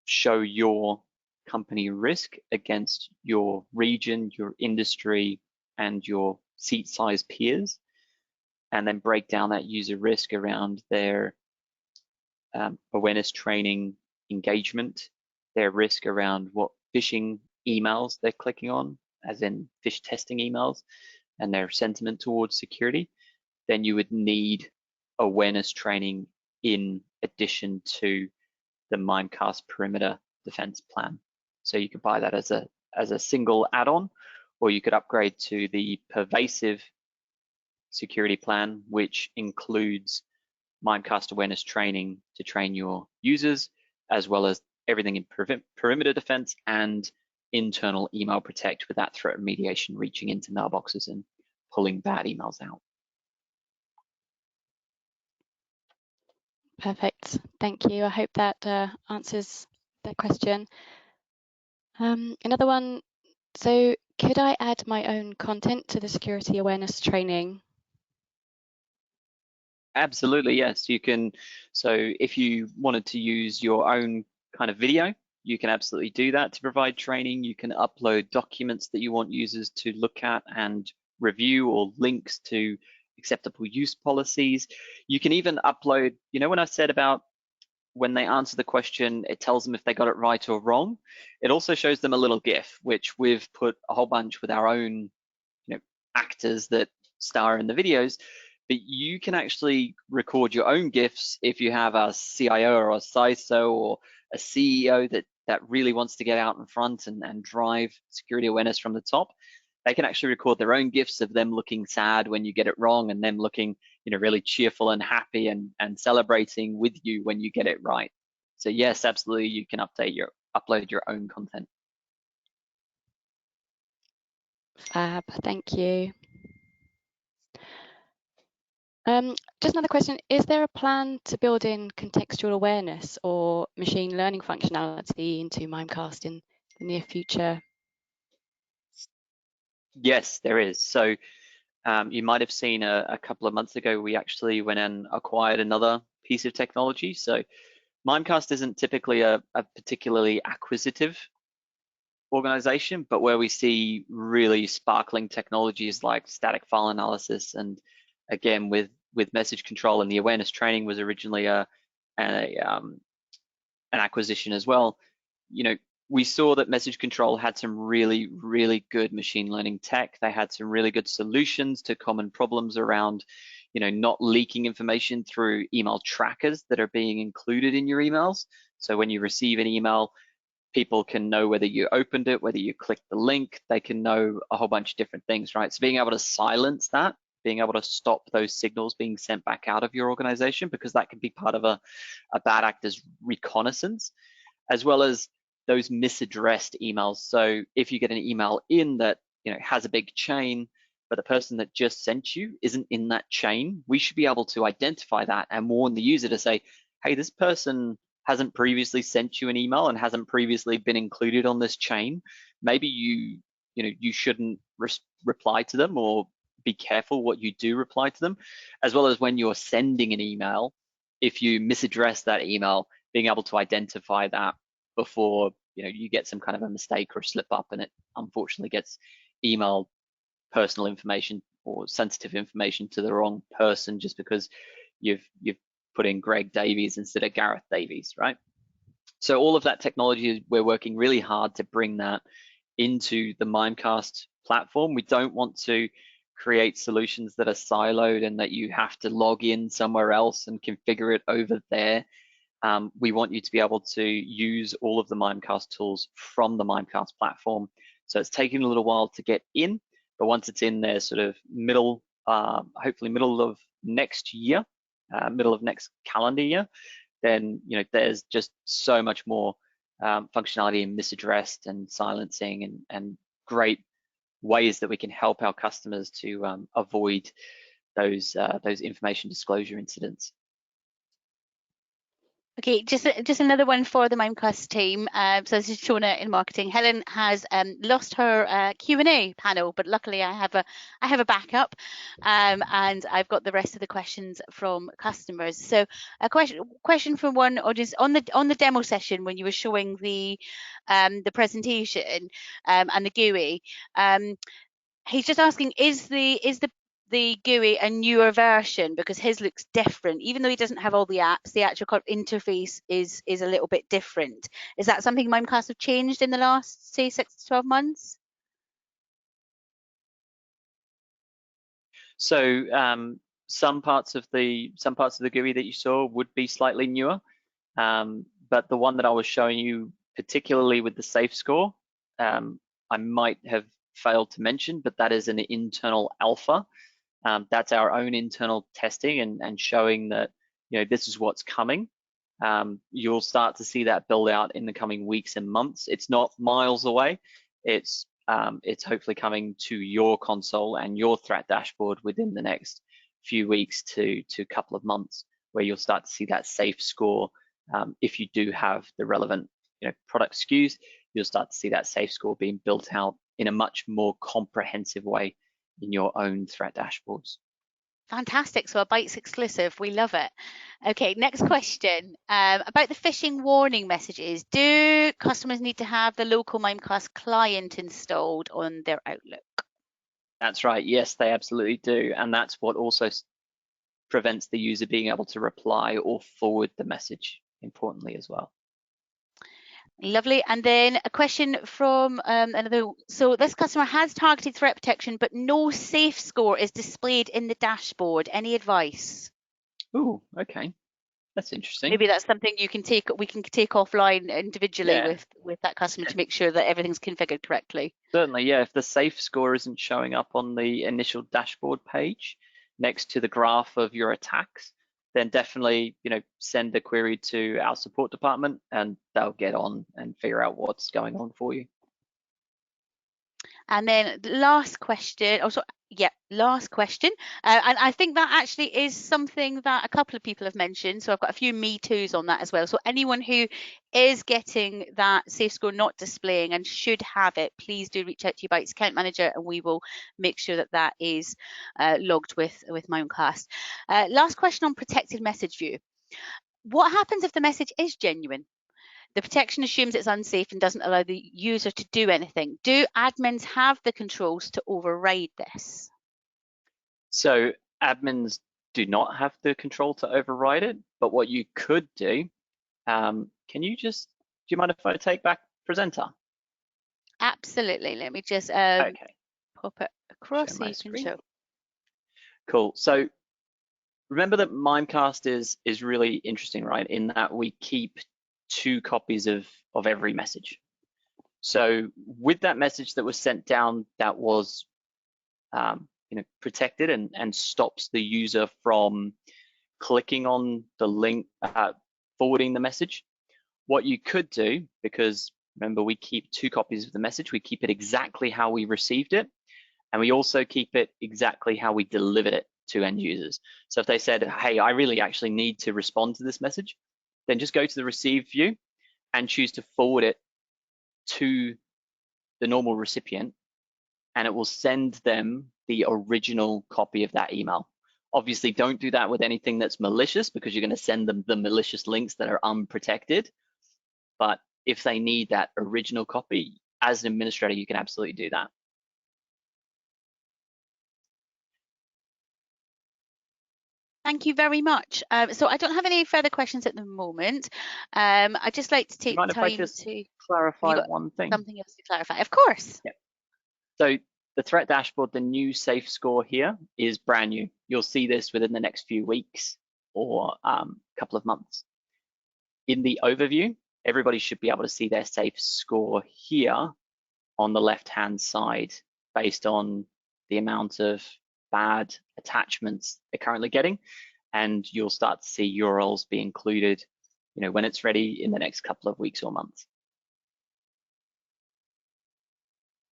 show your company risk against your region, your industry, and your seat size peers, and then break down that user risk around their awareness training engagement, their risk around what phishing emails they're clicking on, as in phish testing emails, and their sentiment towards security, then you would need awareness training in addition to the Mimecast perimeter defense plan. So you could buy that as a single add-on, or you could upgrade to the pervasive security plan, which includes Mimecast awareness training to train your users, as well as everything in perimeter defense and internal email protect with that threat remediation reaching into mailboxes and pulling bad emails out. Perfect. Thank you. I hope that answers that question. Another one. So could I add my own content to the security awareness training? Absolutely, yes. You can. So if you wanted to use your own kind of video, you can absolutely do that to provide training. You can upload documents that you want users to look at and review, or links to acceptable use policies. You can even upload, you know, when I said about when they answer the question, it tells them if they got it right or wrong. It also shows them a little GIF, which we've put a whole bunch with our own, you know, actors that star in the videos. But you can actually record your own GIFs if you have a CIO or a CISO or a CEO that really wants to get out in front and drive security awareness from the top. They can actually record their own GIFs of them looking sad when you get it wrong, and them looking, you know, really cheerful and happy and celebrating with you when you get it right. So yes, absolutely, you can upload your own content. Fab. Thank you. Just another question, is there a plan to build in contextual awareness or machine learning functionality into Mimecast in the near future? Yes, there is. So you might have seen a couple of months ago, we actually went and acquired another piece of technology. So Mimecast isn't typically a particularly acquisitive organization, but where we see really sparkling technologies like static file analysis, and again with message control, and the awareness training was originally an acquisition as well. You know, we saw that message control had some really, really good machine learning tech. They had some really good solutions to common problems around, you know, not leaking information through email trackers that are being included in your emails. So when you receive an email, people can know whether you opened it, whether you clicked the link. They can know a whole bunch of different things, right? So being able to silence that, being able to stop those signals being sent back out of your organization, because that can be part of a bad actor's reconnaissance, as well as those misaddressed emails. So if you get an email in that, you know, has a big chain, but the person that just sent you isn't in that chain, we should be able to identify that and warn the user to say, hey, this person hasn't previously sent you an email and hasn't previously been included on this chain. Maybe you shouldn't reply to them, or be careful what you do reply to them, as well as when you're sending an email, if you misaddress that email, being able to identify that before you get some kind of a mistake or a slip up and it unfortunately gets emailed personal information or sensitive information to the wrong person just because you've put in Greg Davies instead of Gareth Davies, right? So all of that technology, we're working really hard to bring that into the Mimecast platform. We don't want to create solutions that are siloed and that you have to log in somewhere else and configure it over there. We want you to be able to use all of the Mimecast tools from the Mimecast platform. So it's taking a little while to get in, but once it's in there, sort of hopefully middle of next year, middle of next calendar year, then there's just so much more functionality in misaddressed and silencing and great ways that we can help our customers to avoid those information disclosure incidents. Okay, just another one for the Mimecast team. So this is Shona in marketing. Helen has lost her Q&A panel, but luckily I have a backup, and I've got the rest of the questions from customers. So a question from one audience on the demo session when you were showing the presentation and the GUI. He's just asking, is the GUI a newer version, because his looks different, even though he doesn't have all the apps, the actual interface is a little bit different. Is that something Mimecast have changed in the last, say, 6 to 12 months? So some parts of the GUI that you saw would be slightly newer, but the one that I was showing you, particularly with the safe score, I might have failed to mention, but that is an internal alpha. That's our own internal testing and showing that this is what's coming. You'll start to see that build out in the coming weeks and months. It's not miles away. It's hopefully coming to your console and your threat dashboard within the next few weeks to a couple of months, where you'll start to see that safe score. If you do have the relevant product SKUs, you'll start to see that safe score being built out in a much more comprehensive way in your own threat dashboards. Fantastic. So a Bytes exclusive. We love it. Okay, next question. About the phishing warning messages. Do customers need to have the local Mimecast client installed on their Outlook? That's right. Yes, they absolutely do. And that's what also prevents the user being able to reply or forward the message, importantly, as well. Lovely. And then a question from another. So this customer has targeted threat protection, but no safe score is displayed in the dashboard. Any advice? Oh, okay. That's interesting. Maybe that's something we can take offline individually with that customer to make sure that everything's configured correctly. Certainly, yeah. If the safe score isn't showing up on the initial dashboard page next to the graph of your attacks, then definitely send the query to our support department and they'll get on and figure out what's going on for you. And then the last question, last question. And I think that actually is something that a couple of people have mentioned. So I've got a few me toos on that as well. So anyone who is getting that safe score not displaying and should have it, please do reach out to your Bytes account manager and we will make sure that that is logged with Mimecast. Last question on protected message view. What happens if the message is genuine? The protection assumes it's unsafe and doesn't allow the user to do anything. Do admins have the controls to override this? So admins do not have the control to override it, but what you could do, do you mind if I take back presenter? Absolutely. Let me just okay. pop it across so you can show. Cool. So remember that Mimecast is really interesting, right? In that we keep 2 copies of every message. So with that message that was sent down that was protected and stops the user from clicking on the link, forwarding the message, what you could do, because remember we keep 2 copies of the message, we keep it exactly how we received it, and we also keep it exactly how we delivered it to end users. So if they said, hey, I really actually need to respond to this message, then just go to the received view and choose to forward it to the normal recipient, and it will send them the original copy of that email. Obviously, don't do that with anything that's malicious, because you're going to send them the malicious links that are unprotected. But if they need that original copy, as an administrator, you can absolutely do that. Thank you very much. So I don't have any further questions at the moment. I'd just like to take the time to clarify one thing. Something else to clarify, of course. Yep. So the threat dashboard, the new safe score here, is brand new. You'll see this within the next few weeks or couple of months. In the overview, everybody should be able to see their safe score here on the left-hand side based on the amount of bad attachments they're currently getting, and you'll start to see URLs be included, you know, when it's ready in the next couple of weeks or months.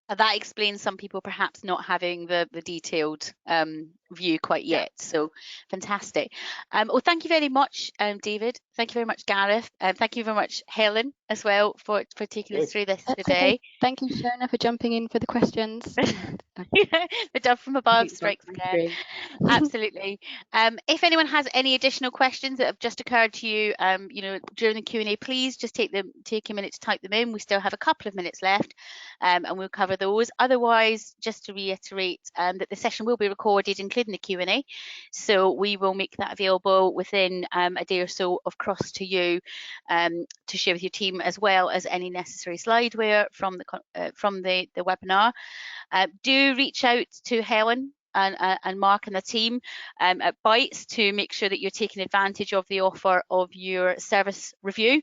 That explains some people perhaps not having the detailed view quite yet. So fantastic. Well, thank you very much, David. Thank you very much, Gareth. Thank you very much, Helen, as well, for taking us through this today. Okay. Thank you, Shona, for jumping in for the questions. The dove from above strikes again. Absolutely. If anyone has any additional questions that have just occurred to you, you know, during the Q&A, please just take a minute to type them in. We still have a couple of minutes left, and we'll cover those. Otherwise, just to reiterate that the session will be recorded, including the Q&A. So we will make that available within a day or so across to you to share with your team, as well as any necessary slideware from the webinar. Do reach out to Helen and Mark and the team at Bytes to make sure that you're taking advantage of the offer of your service review,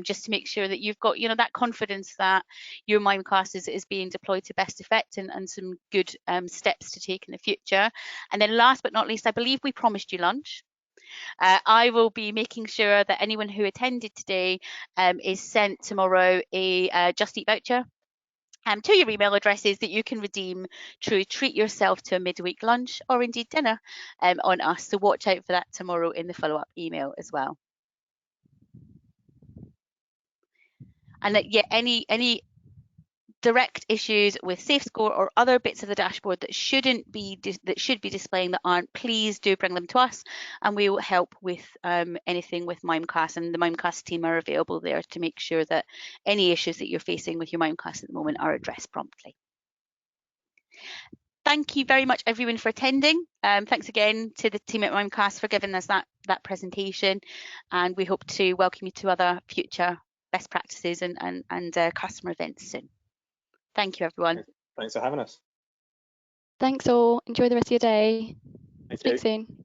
just to make sure that you've got, you know, that confidence that your Mimecast is being deployed to best effect, and some good steps to take in the future. And then last but not least, I believe we promised you lunch. I will be making sure that anyone who attended today is sent tomorrow a Just Eat voucher to your email addresses that you can redeem to treat yourself to a midweek lunch or indeed dinner on us. So watch out for that tomorrow in the follow-up email as well. And that, yeah, any direct issues with SafeScore or other bits of the dashboard that should be displaying that aren't, please do bring them to us, and we will help with anything with Mimecast, and the Mimecast team are available there to make sure that any issues that you're facing with your Mimecast at the moment are addressed promptly. Thank you very much, everyone, for attending. Thanks again to the team at Mimecast for giving us that presentation, and we hope to welcome you to other future best practices and customer events soon. Thank you, everyone. Thanks for having us. Thanks all. Enjoy the rest of your day. Thank Speak you. soon.